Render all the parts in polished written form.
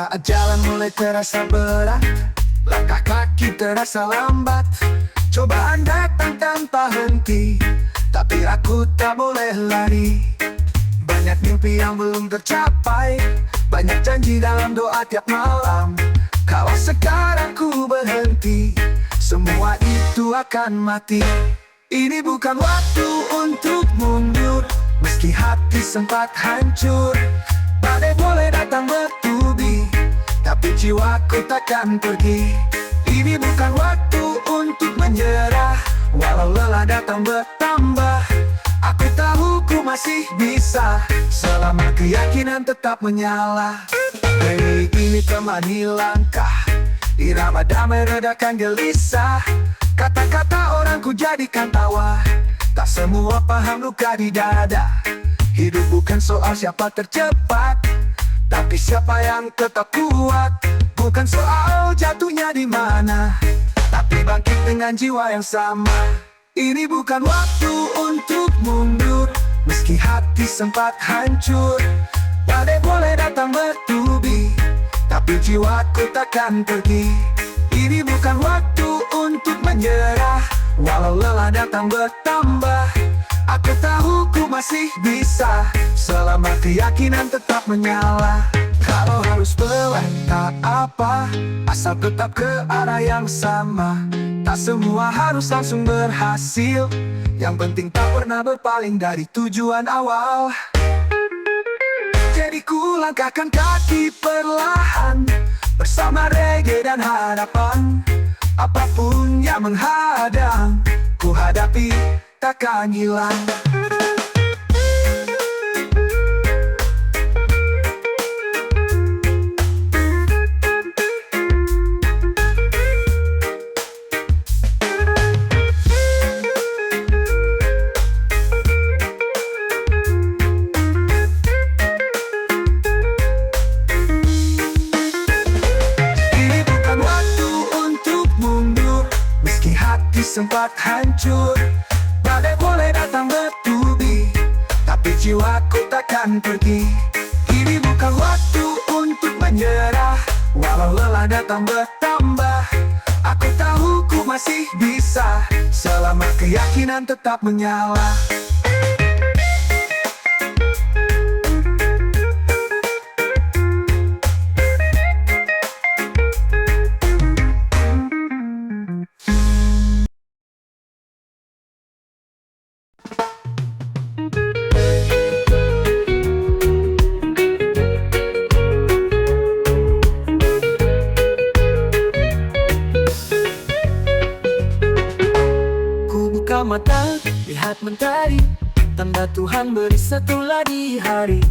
Saat jalan mulai terasa berat, langkah kaki terasa lambat, cobaan datang tanpa henti, tapi aku tak boleh lari. Banyak mimpi yang belum tercapai, banyak janji dalam doa tiap malam. Kalau sekarang ku berhenti, semua itu akan mati. Ini bukan waktu untuk mundur, meski hati sempat hancur. Badai boleh datang bertubi, tapi jiwaku takkan pergi. Ini bukan waktu untuk menyerah, walau lelah datang bertambah. Aku tahu ku masih bisa, selama keyakinan tetap menyala. Hei, ini temani langkah, irama damai redakan gelisah. Kata-kata orang ku jadikan tawa, tak semua paham luka di dada. Hidup bukan soal siapa tercepat, tapi siapa yang tetap kuat. Bukan soal jatuhnya di mana, tapi bangkit dengan jiwa yang sama. Ini bukan waktu untuk mundur, meski hati sempat hancur. Badai boleh datang bertubi, tapi jiwaku takkan pergi. Ini bukan waktu untuk menyerah, walau lelah datang bertambah. Aku tahu ku masih bisa, selama keyakinan tetap menyala. Kalau harus pelan tak apa, asal tetap ke arah yang sama. Tak semua harus langsung berhasil, yang penting tak pernah berpaling dari tujuan awal. Jadi ku langkahkan kaki perlahan, bersama reggae dan harapan. Apapun yang menghadang, ku hadapi takkan hilang. Ini bukan waktu untuk mundur, meski hati sempat hancur. Badai boleh datang bertubi, tapi jiwaku takkan pergi. Ini bukan waktu untuk menyerah, walau lelah datang bertambah. Aku tahu ku masih bisa, selama keyakinan tetap menyala. Buka mata, lihat mentari, tanda Tuhan beri satu lagi hari.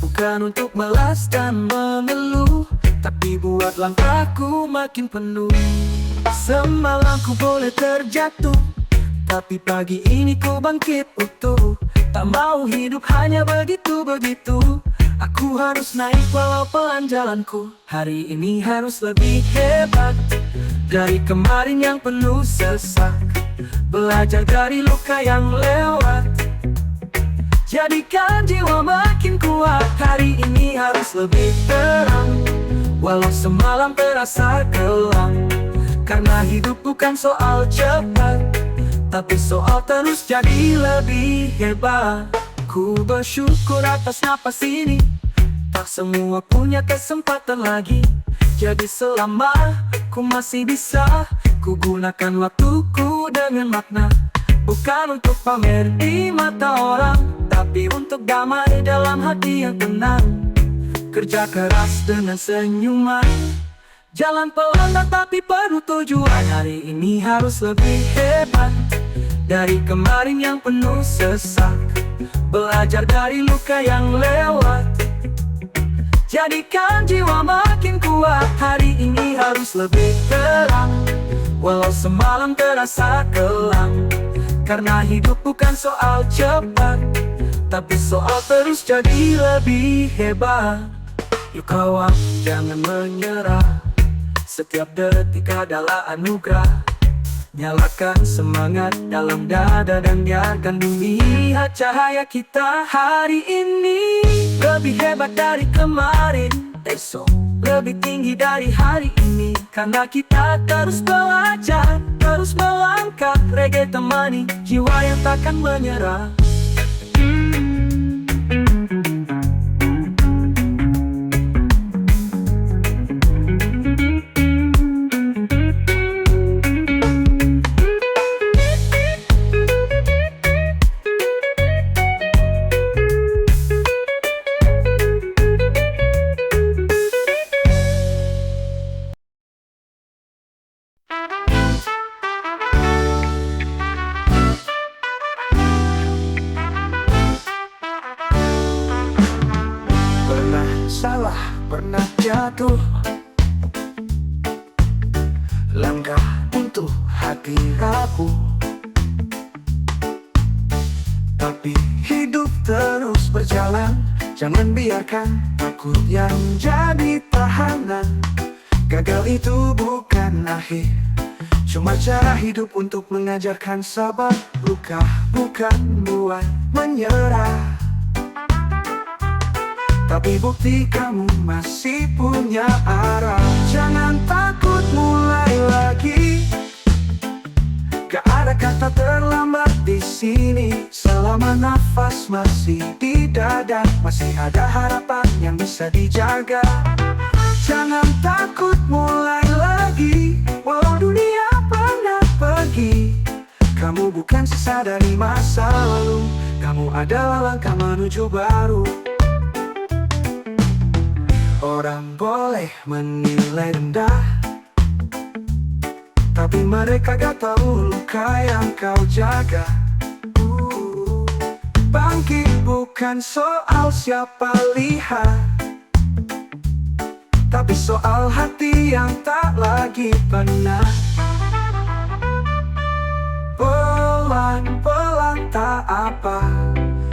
Bukan untuk melas dan mengeluh, tapi buat langkahku makin penuh. Semalam ku boleh terjatuh, tapi pagi ini ku bangkit utuh. Tak mau hidup hanya begitu-begitu, aku harus naik walau pelan jalanku. Hari ini harus lebih hebat dari kemarin yang penuh sesak. Belajar dari luka yang lewat, jadikan jiwa makin kuat. Hari ini harus lebih terang, walau semalam terasa kelam. Karena hidup bukan soal cepat, tapi soal terus jadi lebih hebat. Ku bersyukur atas napas ini, tak semua punya kesempatan lagi. Jadi selama ku masih bisa, ku gunakan waktuku dengan makna. Bukan untuk pamer di mata orang, tapi untuk damai dalam hati yang tenang. Kerja keras dengan senyuman, jalan pelan tapi penuh tujuan. Hari ini harus lebih hebat dari kemarin yang penuh sesak. Belajar dari luka yang lewat, jadikan jiwa makin kuat. Hari ini harus lebih terang, walau semalam terasa kelam. Karena hidup bukan soal cepat, tapi soal terus jadi lebih hebat. Yuk kawan, jangan menyerah, setiap detik adalah anugerah. Nyalakan semangat dalam dada dan biarkan bumi lihat cahaya kita. Hari ini lebih hebat dari kemarin. Esok lebih tinggi dari hari ini. Karena kita terus belajar, terus melangkah. Reggae temani jiwa yang takkan menyerah. Pernah salah, pernah jatuh, langkah untuk hati rapuh. Tapi hidup terus berjalan, jangan biarkan takut yang jadi tahanan. Gagal itu bukan akhir, cuma cara hidup untuk mengajarkan sabar. Luka bukan buat menyerah, tapi bukti kamu masih punya arah. Jangan takut, mulai lagi. Gak ada kata terlambat di sini. Selama nafas masih di dada, masih ada harapan yang bisa dijaga. Jangan takut, mulai lagi. Walau dunia pernah pergi, kamu bukan sisa dari masa lalu. Kamu adalah langkah menuju baru. Orang boleh menilai rendah, tapi mereka gak tahu luka yang kau jaga. Bangkit bukan soal siapa lihat, tapi soal hati yang tak lagi pernah. Pelan-pelan tak apa,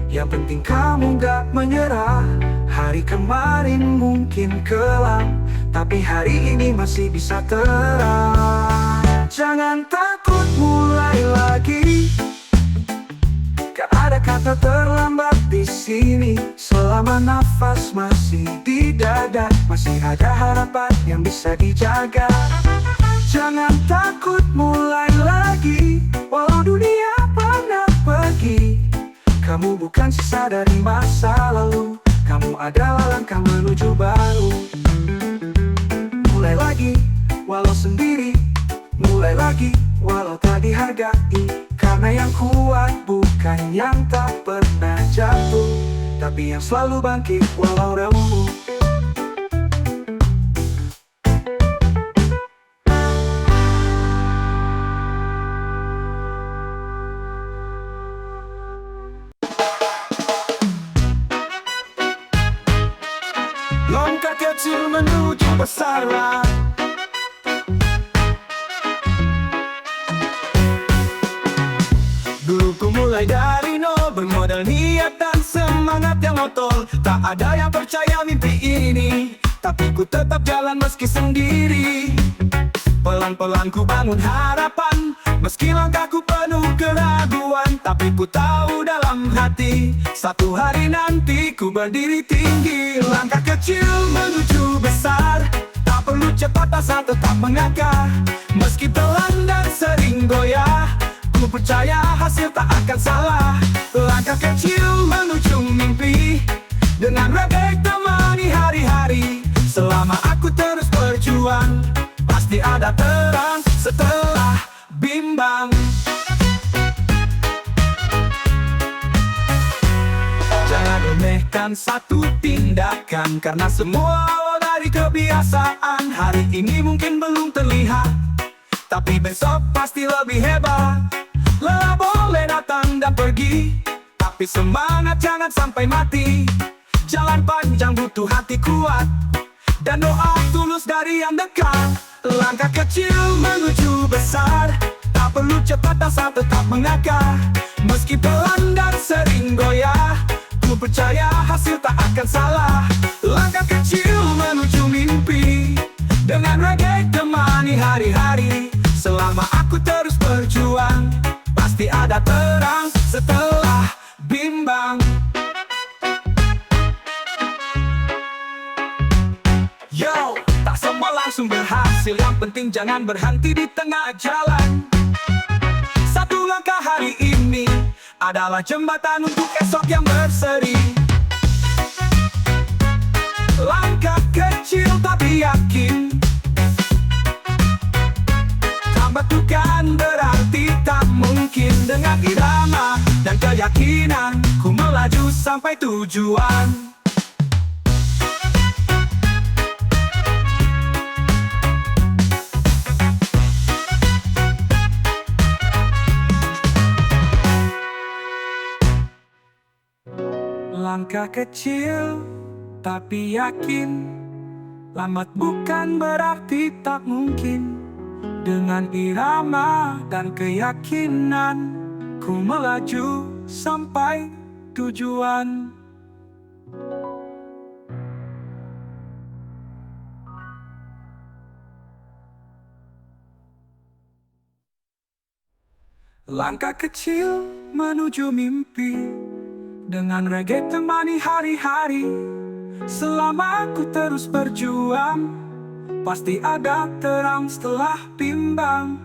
yang penting kamu gak menyerah. Hari kemarin mungkin kelam, tapi hari ini masih bisa terang. Jangan takut, mulai lagi. Gak ada kata terlambat di sini. Selama nafas masih di dada, masih ada harapan yang bisa dijaga. Jangan takut, mulai lagi. Walau dunia pernah pergi, kamu bukan sisa dari masa lalu. Kamu adalah langkah menuju baru. Mulai lagi, walau sendiri. Mulai lagi, walau tak dihargai. Karena yang kuat bukan yang tak pernah jatuh, tapi yang selalu bangkit walau rapuh. Langkah kecil menuju besaran. Dulu ku mulai dari nol, bermodal niat dan semangat yang otol. Tak ada yang percaya mimpi ini, tapi ku tetap jalan meski sendiri. Pelan-pelan ku bangun harapan, meski langkahku penuh keraguan. Tapi ku tahu dalam hati, satu hari nanti ku berdiri tinggi. Langkah kecil menuju besar, tak perlu cepat asal tetap melangkah. Meski pelan dan sering goyah, ku percaya hasil tak akan salah. Langkah kecil menuju mimpi, dengan reggae temani hari-hari. Selama aku terus berjuang, pasti ada terang setelah bimbang. Jangan remehkan satu tindakan, karena semua awal dari kebiasaan. Hari ini mungkin belum terlihat, tapi besok pasti lebih hebat. Lelah boleh datang dan pergi, tapi semangat jangan sampai mati. Jalan panjang butuh hati kuat, dan doa tulus dari yang dekat. Langkah kecil menuju besar, tak perlu cepat asal tetap melangkah. Meski pelan dan sering goyah, ku percaya hasil tak akan salah. Langkah kecil menuju mimpi, dengan reggae temani hari-hari. Selama aku terus berjuang, pasti ada terang setelah bimbang. Yo! Yang penting jangan berhenti di tengah jalan. Satu langkah hari ini adalah jembatan untuk esok yang berseri. Langkah kecil tapi yakin, lambat bukan berarti tak mungkin. Dengan irama dan keyakinan, ku melaju sampai tujuan. Langkah kecil tapi yakin, lambat bukan berarti tak mungkin. Dengan irama dan keyakinan, ku melaju sampai tujuan. Langkah kecil menuju mimpi, dengan reggae temani hari-hari. Selama aku terus berjuang, pasti ada terang setelah bimbang.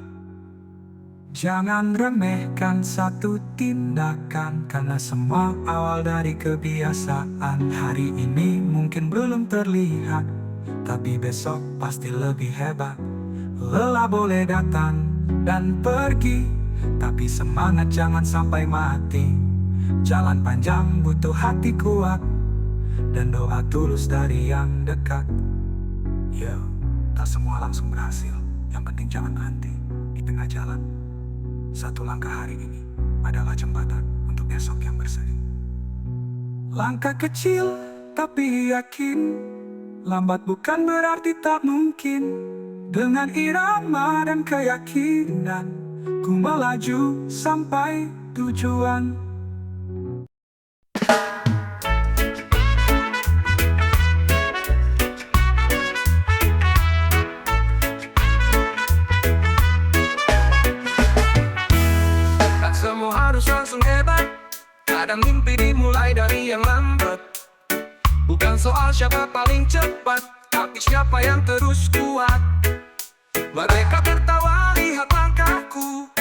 Jangan remehkan satu tindakan, karena semua awal dari kebiasaan. Hari ini mungkin belum terlihat, tapi besok pasti lebih hebat. Lelah boleh datang dan pergi, tapi semangat jangan sampai mati. Jalan panjang butuh hati kuat, dan doa tulus dari yang dekat. Yo, tak semua langsung berhasil, yang penting jangan berhenti di tengah jalan. Satu langkah hari ini adalah jembatan untuk esok yang berseri. Langkah kecil tapi yakin, lambat bukan berarti tak mungkin. Dengan irama dan keyakinan, ku melaju sampai tujuan. Harus langsung hebat, kadang mimpi dimulai dari yang lambat. Bukan soal siapa paling cepat, tapi siapa yang terus kuat. Mereka tertawa lihat langkahku,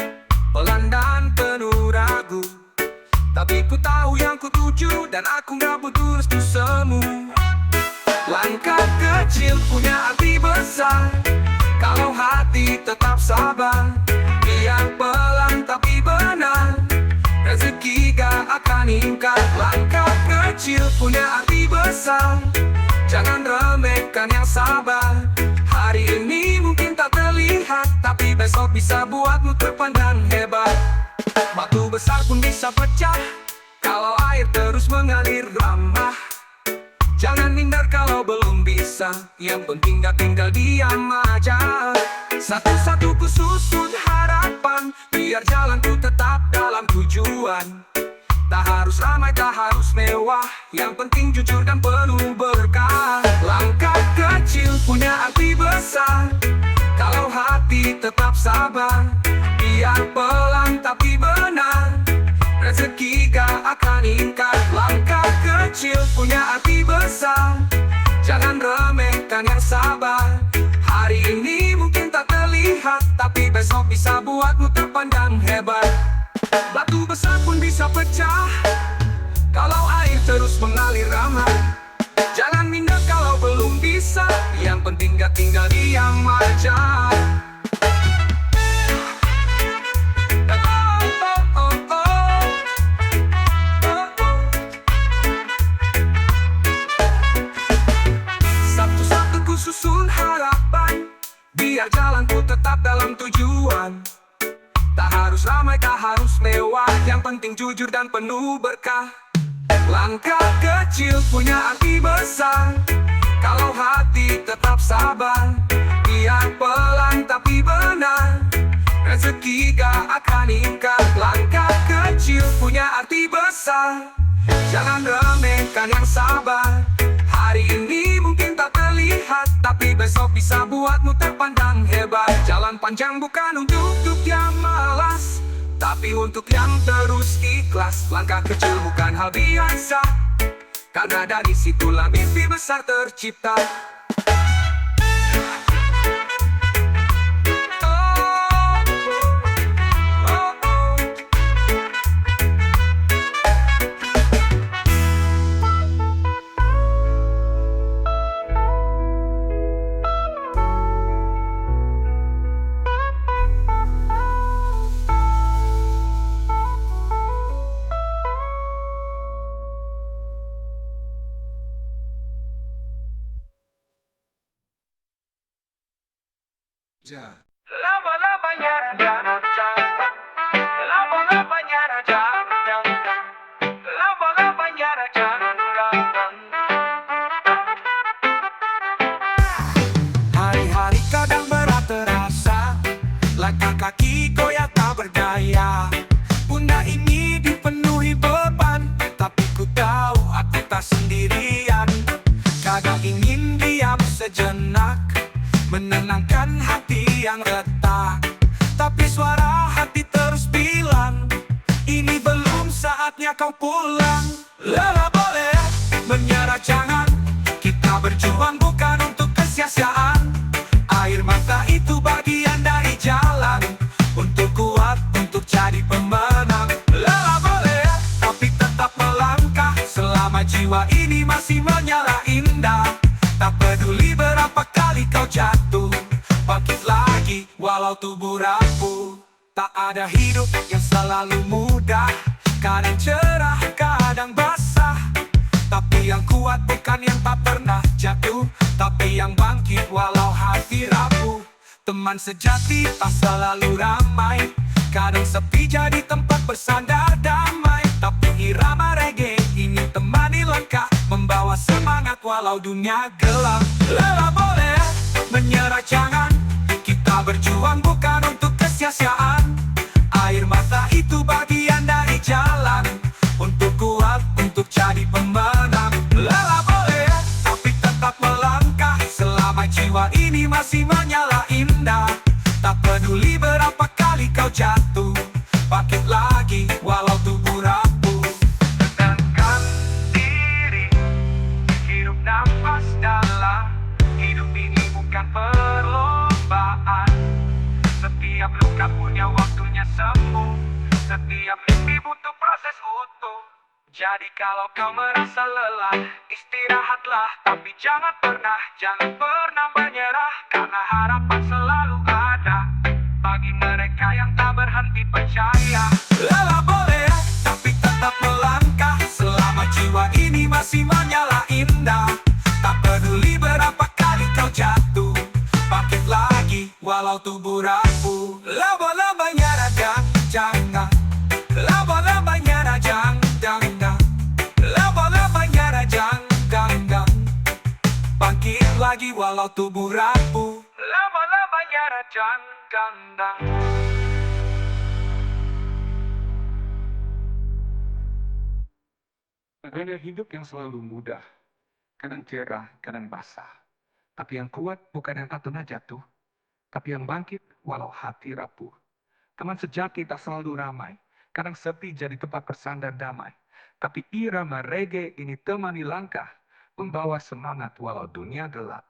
pelan dan penuh ragu. Tapi ku tahu yang ku tuju, dan aku gak butuh restu semu. Langkah kecil punya arti besar, kalau hati tetap sabar. Biar pelan tapi benar, rezeki gak akan ingkar. Langkah kecil punya arti besar, jangan remehkan yang sabar. Hari ini mungkin tak terlihat, tapi besok bisa buatmu terpandang hebat. Batu besar pun bisa pecah, kalau air terus mengalir ramah. Jangan minder kalau belum bisa, yang penting gak tinggal diam aja. Satu-satu ku susun harapan, biar jalanku tetap dalam tujuan. Tak harus ramai, tak harus mewah, yang penting jujur dan penuh berkah. Langkah kecil punya arti besar, kalau hati tetap sabar. Biar pelan tapi benar, rezeki gak akan ingkar. Langkah kecil punya arti besar, jangan remehkan yang sabar. Hari ini mungkin tak terlihat, tapi besok bisa buatmu terpandang hebat. Batu besar pun bisa pecah, kalau air terus mengalir ramai. Jangan minder kalau belum bisa, yang penting gak tinggal diam aja. Satu-satu ku susun harapan, biar jalanku tetap dalam tujuan. Tak harus ramai, tak harus mewah, yang penting jujur dan penuh berkah. Langkah kecil punya arti besar, kalau hati tetap sabar. Biar pelan tapi benar, rezeki gak akan ingkar. Langkah kecil punya arti besar, jangan remehkan yang sabar. Hari ini mungkin tak terlihat, tapi besok bisa buatmu terpandang hebat. Jalan panjang bukan untuk yang malas, tapi untuk yang terus ikhlas. Langkah kecil bukan hal biasa, karena dari situlah mimpi besar tercipta. Ja. Lama-lamanya raja, lama-lamanya raja, lama-lamanya raja. Hari-hari kadang berat terasa, langkah kaki goyah tak berdaya. Pundak ini dipenuhi beban, tapi ku tahu aku tak sendirian. Kadang ingin diam sejenak, menenangkan hati yang retak. Tapi suara hati terus bilang, ini belum saatnya kau pulang. Lelah boleh, menyerah jangan, kita berjuang bukan untuk kesia-siaan. Air mata itu bagian dari jalan, untuk kuat, untuk jadi pemenang. Lelah boleh, tapi tetap melangkah, selama jiwa ini masih menyala indah. Tak peduli berapa kali kau jatuh, bangkit lagi walau tubuh rapuh. Tak ada hidup yang selalu mudah, kadang cerah, kadang basah. Tapi yang kuat bukan yang tak pernah jatuh, tapi yang bangkit walau hati rapuh. Teman sejati tak selalu ramai, kadang sepi jadi tempat bersandar damai. Tapi irama reggae ini temani langkah, membawa semangat walau dunia gelap. Lelah boleh, menyerah jangan, kita berjuang bukan untuk kesia-siaan. Air mata itu bagian dari jalan, untuk kuat, untuk jadi pemenang. Lelah boleh, tapi tetap melangkah, selama jiwa ini masih menyala indah. Tak peduli berapa kali kau jatuh, bangkit lagi walau tubuh rapuh. Tenangkan diri, hidup nafas dalam. Hidup ini bukan perlombaan, setiap luka punya waktunya sembuh, setiap mimpi butuh proses utuh. Jadi kalau kau merasa lelah, istirahatlah, tapi jangan pernah menyerah. Karena harapan selalu ada, bagi mereka yang tak berhenti percaya. Lelah boleh, tapi tetap melangkah, selama jiwa ini masih menyala indah. Tak peduli berapa kali kau jatuh, bangkit lagi walau tubuh rapuh. Lama-lamanya raja, jangan. Lama-lamanya raja, jangan. Lama-lamanya raja, jangan. Bangkit lagi walau tubuh rapuh. Lama-lamanya raja, jangan. Ada hidup yang selalu mudah, kadang cerah, kadang basah. Tapi yang kuat bukan yang tak pernah jatuh, tapi yang bangkit walau hati rapuh. Teman sejati tak selalu ramai, kadang sepi jadi tempat bersandar damai. Tapi irama reggae ini temani langkah, membawa semangat walau dunia gelap.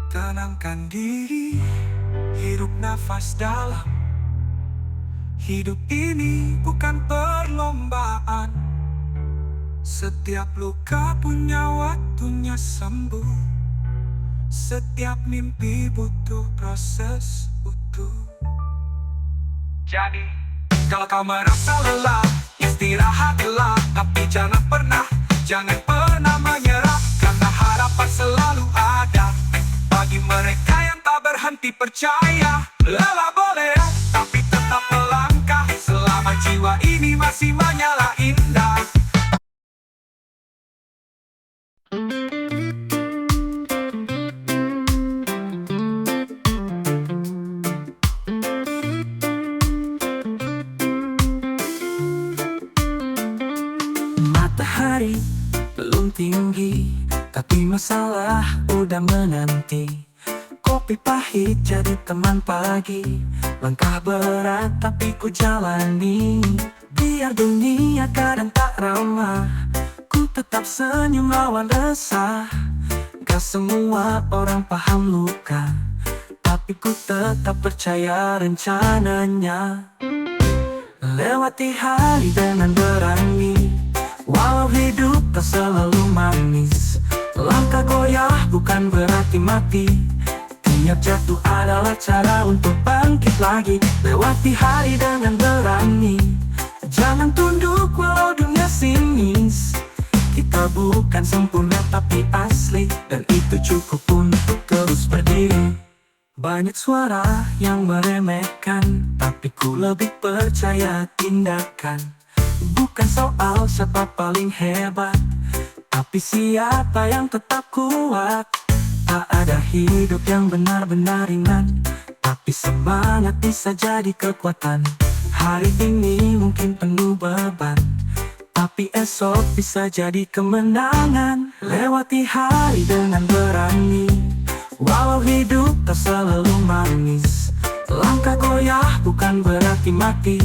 Tenangkan diri, hidup nafas dalam. Hidup ini bukan perlombaan, setiap luka punya waktunya sembuh, setiap mimpi butuh proses utuh. Jadi, kalau kau merasa lelah, istirahatlah, tapi jangan pernah menyerah. Karena harapan selalu ada, bagi mereka yang tak berhenti percaya. Lelah boleh, tapi tetap melangkah, selama jiwa ini masih menyala indah. Matahari belum tinggi, tapi masalah udah menanti. Kopi pahit jadi teman pagi, langkah berat tapi ku jalani. Biar dunia kadang tak ramah, ku tetap senyum lawan resah. Gak semua orang paham luka, tapi ku tetap percaya rencananya. Lewati hari dengan berani, walau hidup tak selalu manis. Langkah goyah bukan berarti mati, tiap jatuh adalah cara untuk bangkit lagi. Lewati hari dengan berani, jangan tunduk walau dunia sinis. Kita bukan sempurna tapi asli, dan itu cukup untuk terus berdiri. Banyak suara yang meremehkan, tapi ku lebih percaya tindakan. Bukan soal siapa paling hebat, tapi siapa yang tetap kuat. Tak ada hidup yang benar-benar ringan, tapi semangat bisa jadi kekuatan. Hari ini mungkin penuh beban, tapi esok bisa jadi kemenangan. Lewati hari dengan berani, walau hidup tak selalu manis. Langkah goyah bukan berarti mati,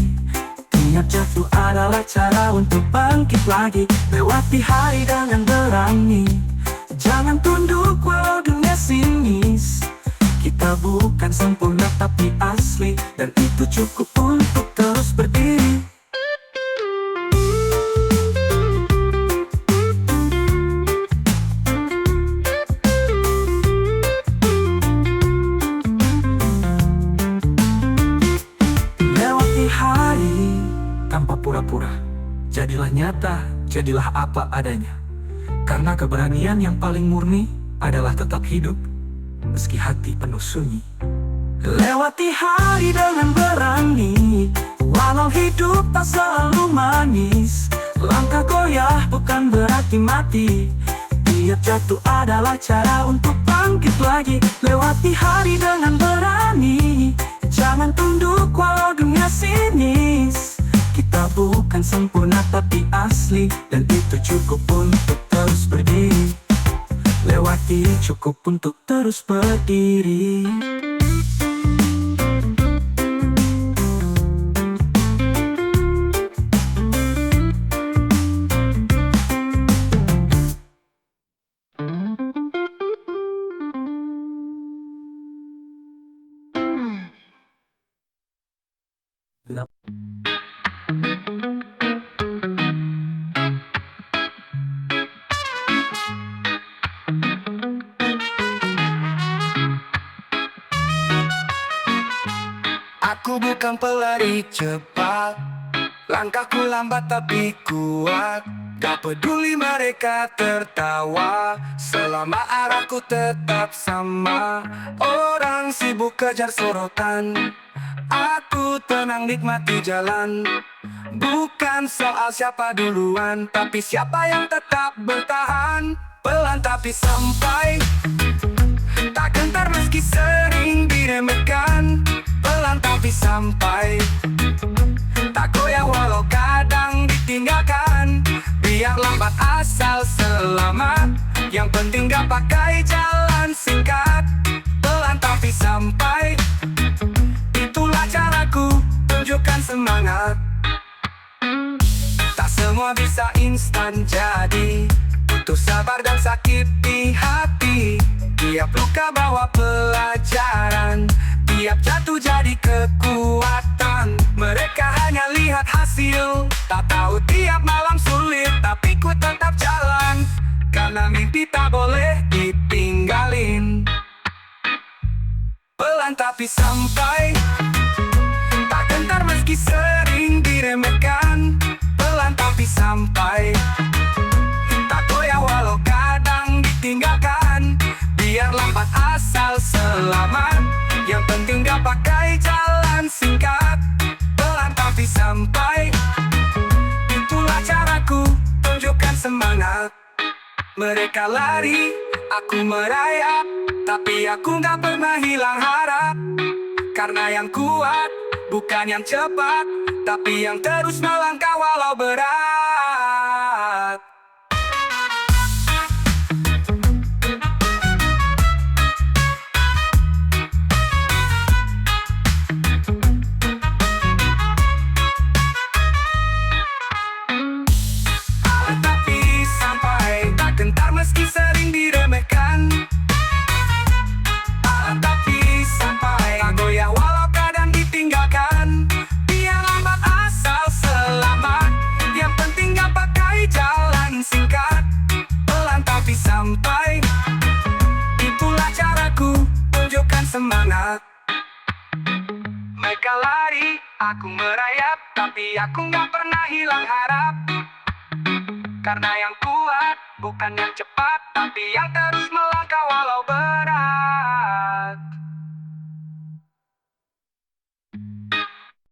tiap jatuh adalah cara untuk bangkit lagi. Lewati hari dengan berani, jangan tunduk walau dunia sinis. Kita bukan sempurna tapi asli, dan itu cukup untuk terus berdiri. Lewati hari tanpa pura-pura, jadilah nyata, jadilah apa adanya. Karena keberanian yang paling murni adalah tetap hidup meski hati penuh sunyi. Lewati hari dengan berani, walau hidup tak selalu manis. Langkah goyah bukan berarti mati, tiap jatuh adalah cara untuk bangkit lagi. Lewati hari dengan berani, jangan tunduk walau dunia sinis. Kita bukan sempurna tapi asli, dan itu cukup untuk terus berdiri. Lewati cukup untuk terus berdiri. Aku bukan pelari cepat, langkahku lambat tapi kuat. Gak peduli mereka tertawa, selama arahku tetap sama. Orang sibuk kejar sorotan, aku tenang nikmati jalan. Bukan soal siapa duluan, tapi siapa yang tetap bertahan. Pelan tapi sampai, tak gentar meski sering diremehkan. Pelan tapi sampai, tak goyah walau kadang ditinggalkan. Biar lambat asal selamat, yang penting gak pakai jalan singkat. Pelan tapi sampai, itulah caraku tunjukkan semangat. Tak semua bisa instan jadi, butuh sabar dan sakit di hati. Tiap luka bawa pelajaran, tiap jatuh jadi kekuatan. Mereka hanya lihat hasil, tak tahu tiap malam sulit, tapi ku tetap jalan. Karena mimpi tak boleh ditinggalin. Pelan tapi sampai, tak gentar meski sering diremehkan. Pelan tapi sampai, tak goyah walau kadang ditinggalkan. Biar lambat asal selamat, yang penting gak pakai jalan singkat. Pelan tapi sampai, itulah caraku tunjukkan semangat. Mereka lari, aku merayap, tapi aku gak pernah hilang harap. Karena yang kuat bukan yang cepat, tapi yang terus melangkah walau berat. Meski sering diremehkan, tapi sampai, tak goyah walau kadang ditinggalkan. Biar lambat asal selamat, yang penting gak pakai jalan singkat. Pelan tapi sampai, itulah caraku tunjukkan semangat. Mereka lari, aku merayap, tapi aku gak pernah hilang harap. Karena yang kuat bukan yang cepat, tapi yang terus melangkah walau berat.